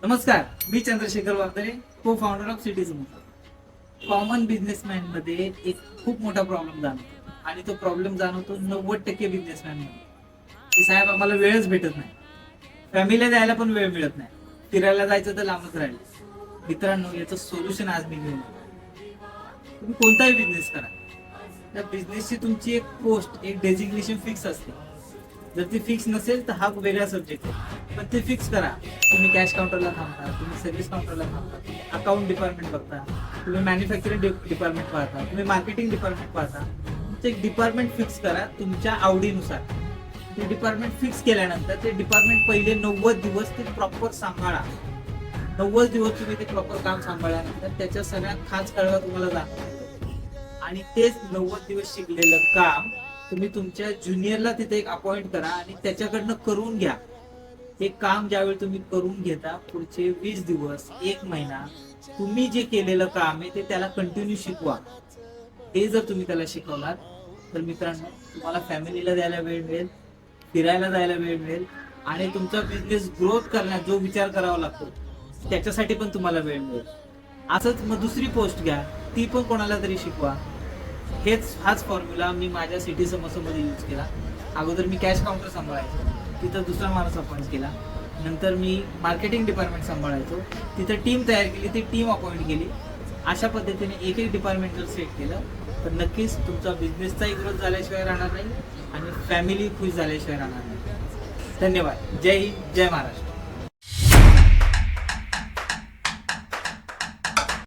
नमस्कार, मी चंद्रशेखर वागदरे, को founder of citizen. Common businessman मध्ये एक खूप मोठा प्रॉब्लेम जाणवतो आणि तो प्रॉब्लेम जाणवतो 90% बिझनेसमॅन मध्ये. साहेब आम्हाला वेळच भेटत नाही, फॅमिलीला द्यायला पण वेळ मिळत नाही, फिरायला जायचं तर लांबच राहील. मित्रांनो, याचं सोल्युशन आज मी घेऊन आलो. तुम्ही कोणताही बिझनेस करा, त्या बिझनेसची तुमची एक पोस्ट, एक डेझिग्नेशन फिक्स असते. जर ती फिक्स नसेल तर हा वेगळा सब्जेक्ट आहे, पण ते फिक्स करा. तुम्ही कॅश काउंटरला थांबता, तुम्ही सर्व्हिस काउंटरला थांबता, तुम्ही अकाउंट डिपार्टमेंट बघता, तुम्ही मॅन्युफॅक्चरिंग डिपार्टमेंट पाहता, तुम्ही मार्केटिंग डिपार्टमेंट पाहता. तुमचं एक डिपार्टमेंट फिक्स करा तुमच्या आवडीनुसार. ते डिपार्टमेंट फिक्स केल्यानंतर ते डिपार्टमेंट पहिले 90 दिवस ते प्रॉपर सांभाळा. 90 दिवस तुम्ही ते प्रॉपर काम सांभाळल्यानंतर त्याच्या सगळ्या खास कळवा तुम्हाला जाणवतो आणि तेच 90 दिवस शिकलेलं काम तुम्ही तुमच्या ज्युनियरला तिथे एक अपॉइंट करा आणि त्याच्याकडनं करून घ्या. हे काम ज्यावेळी तुम्ही करून घेता, पुढचे 20 दिवस, 1 महिना तुम्ही जे केलेलं काम आहे ते त्याला कंटिन्यू शिकवा. हे जर तुम्ही त्याला शिकवलात तर मित्रांनो, तुम्हाला फॅमिलीला द्यायला वेळ मिळेल, फिरायला जायला वेळ मिळेल आणि तुमचा बिझनेस ग्रोथ करण्यात जो विचार करावा लागतो त्याच्यासाठी पण तुम्हाला वेळ मिळेल. असंच मग दुसरी पोस्ट घ्या, ती पण कोणाला तरी शिकवा. हाच फॉर्म्युला मी माझ्या सिटी समोसोमध्ये यूज केला. अगोदर मी कॅश काउंटर सांभाळायचो, तिथं दुसरा माणूस अपॉइंट केला. नंतर मी मार्केटिंग डिपार्टमेंट सांभाळायचो, तिथं टीम तयार केली, ती टीम अपॉइंट केली. अशा पद्धतीने एक एक डिपार्टमेंट जर सेट केलं तर नक्कीच तुमचा बिझनेसचाही ग्रोथ झाल्याशिवाय राहणार नाही आणि फॅमिली खुश झाल्याशिवाय राहणार नाही. धन्यवाद. जय हिंद, जय महाराष्ट्र.